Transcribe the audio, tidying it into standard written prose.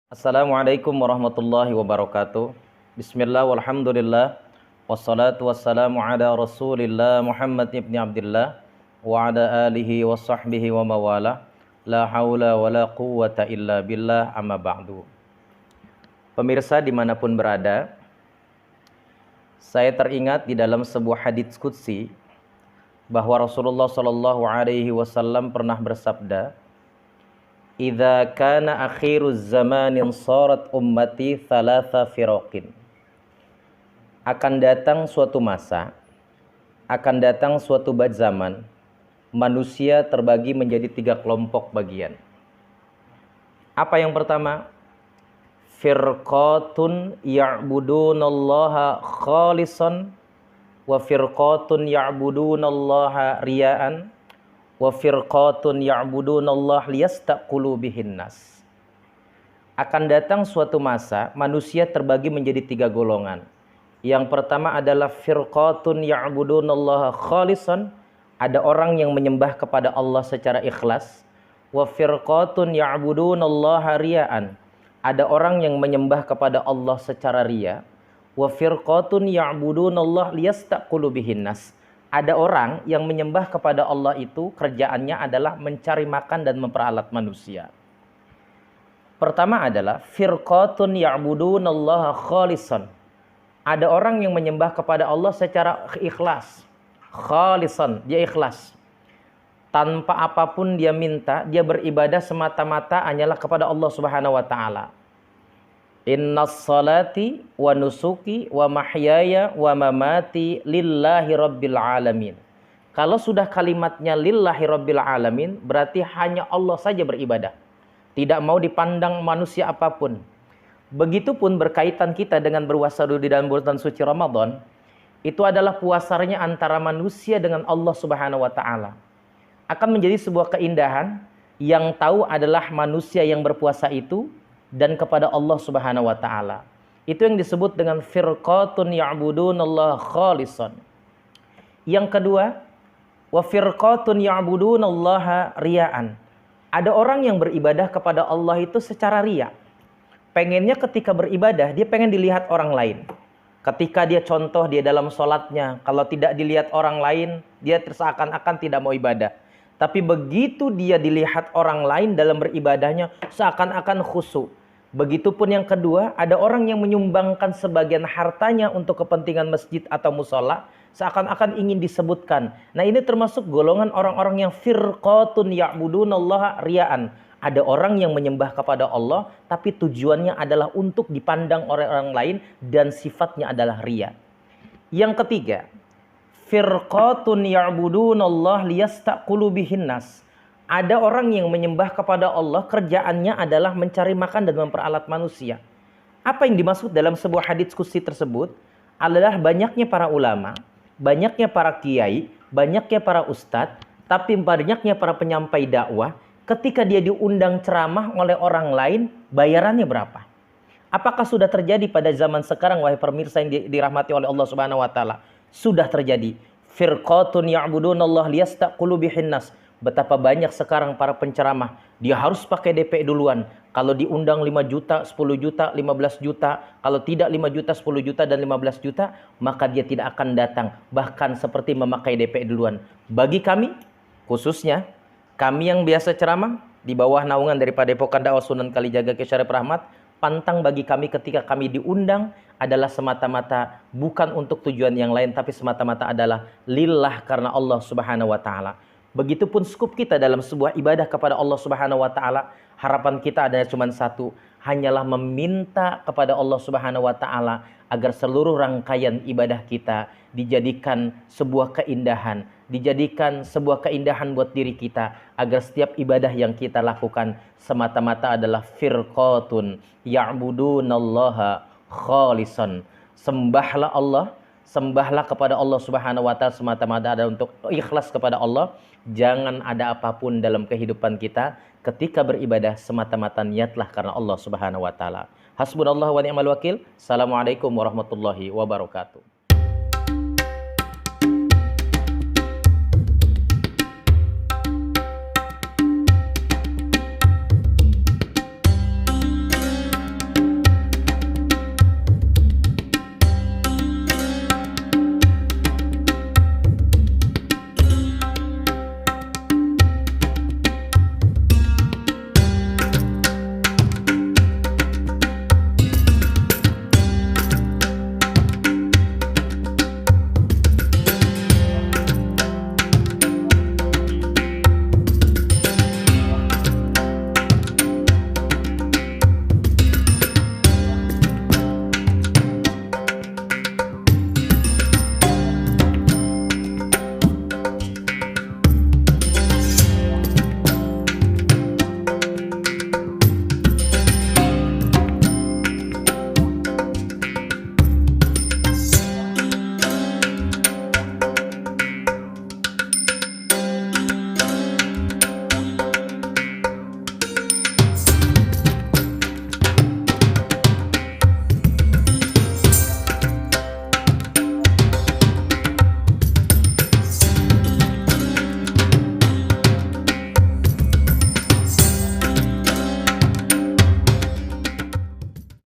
Assalamualaikum warahmatullahi wabarakatuh. Bismillah walhamdulillah. Wassalatu wassalamu ala rasulillah Muhammad ibn Abdullah wa ala alihi wa sahbihi wa mawala. La hawla wa la quwwata illa billah, amma ba'du. Pemirsa dimanapun berada, saya teringat di dalam sebuah hadits qudsi bahwa Rasulullah SAW pernah bersabda, "Idza kana akhiruz zamanin sarat ummati thalatha firaqin." Akan datang suatu masa, akan datang suatu zaman, manusia terbagi menjadi 3 kelompok bagian. Apa yang pertama? Firqatun ya'budunallaha khalisan wa firqatun ya'budunallaha riya'an wa firqatun ya'budunallah liyastaqulu bihin nas. Akan datang suatu masa manusia terbagi menjadi 3 golongan. Yang pertama adalah firqatun ya'budunallaha khalisan, ada orang yang menyembah kepada Allah secara ikhlas. Wa firqatun ya'budunallaha riya'an, ada orang yang menyembah kepada Allah secara riya. Wa firqatun ya'budunallah liyastaqulu bihin nas, ada orang yang menyembah kepada Allah itu kerjaannya adalah mencari makan dan memperalat manusia. Pertama adalah firqatun ya'budunallaha khalisan, ada orang yang menyembah kepada Allah secara ikhlas. Khalisan, dia ikhlas. Tanpa apapun dia minta, dia beribadah semata-mata hanyalah kepada Allah Subhanahu wa taala. Innas salati wa nusuki wa mahyaya wa mamati lillahi rabbil alamin. Kalau sudah kalimatnya lillahi rabbil alamin, berarti hanya Allah saja beribadah. Tidak mau dipandang manusia apapun. Begitupun berkaitan kita dengan berpuasa di dalam bulan suci Ramadan, itu adalah puasanya antara manusia dengan Allah Subhanahu wa taala. Akan menjadi sebuah keindahan yang tahu adalah manusia yang berpuasa itu dan kepada Allah Subhanahu wa taala. Itu yang disebut dengan firqatun ya'budunallaha khalisan. Yang kedua, wa firqatun ya'budunallaha riya'an. Ada orang yang beribadah kepada Allah itu secara riya. Pengennya ketika beribadah dia pengen dilihat orang lain. Ketika dia contoh dia dalam sholatnya, kalau tidak dilihat orang lain, dia seakan-akan tidak mau ibadah. Tapi begitu dia dilihat orang lain dalam beribadahnya, seakan-akan khusyuk. Begitupun yang kedua, ada orang yang menyumbangkan sebagian hartanya untuk kepentingan masjid atau musola, seakan-akan ingin disebutkan. Nah, ini termasuk golongan orang-orang yang firqatun ya'budunallaha riya'an. Ada orang yang menyembah kepada Allah, tapi tujuannya adalah untuk dipandang oleh orang lain dan sifatnya adalah riya. Yang ketiga, firqatun ya'budunallaha liyastaqulu bihin nas. Ada orang yang menyembah kepada Allah, kerjaannya adalah mencari makan dan memperalat manusia. Apa yang dimaksud dalam sebuah hadits qudsi tersebut adalah banyaknya para ulama, banyaknya para kiai, banyaknya para ustadz, tapi banyaknya para penyampai dakwah. Ketika dia diundang ceramah oleh orang lain, bayarannya berapa? Apakah sudah terjadi pada zaman sekarang, wahai pemirsa yang dirahmati oleh Allah Subhanahu wa taala? Sudah terjadi. Firqatun ya'budunallaha liyastaqulu bihin nas. Betapa banyak sekarang para penceramah, dia harus pakai DP duluan. Kalau diundang 5 juta, 10 juta, 15 juta. Kalau tidak 5 juta, 10 juta, dan 15 juta, maka dia tidak akan datang. Bahkan seperti memakai DP duluan. Bagi kami, khususnya kami yang biasa ceramah, di bawah naungan daripada Depokan Dakwah Sunan Kalijaga Kiai Syarif Rahmat, pantang bagi kami ketika kami diundang adalah semata-mata bukan untuk tujuan yang lain, tapi semata-mata adalah lillah, karena Allah Subhanahu wa taala. Begitupun skup kita dalam sebuah ibadah kepada Allah Subhanahu wa taala, harapan kita adalah cuma satu, hanyalah meminta kepada Allah Subhanahu wa taala agar seluruh rangkaian ibadah kita dijadikan sebuah keindahan, dijadikan sebuah keindahan buat diri kita, agar setiap ibadah yang kita lakukan semata-mata adalah firqatun ya'budunallaha khalisan. Sembahlah Allah, sembahlah kepada Allah Subhanahu wa taala semata-mata ada untuk ikhlas kepada Allah. Jangan ada apapun dalam kehidupan kita ketika beribadah semata-mata niatlah karena Allah Subhanahu wa taala. Hasbunallahu wa ni'mal wakil. Assalamualaikum warahmatullahi wabarakatuh.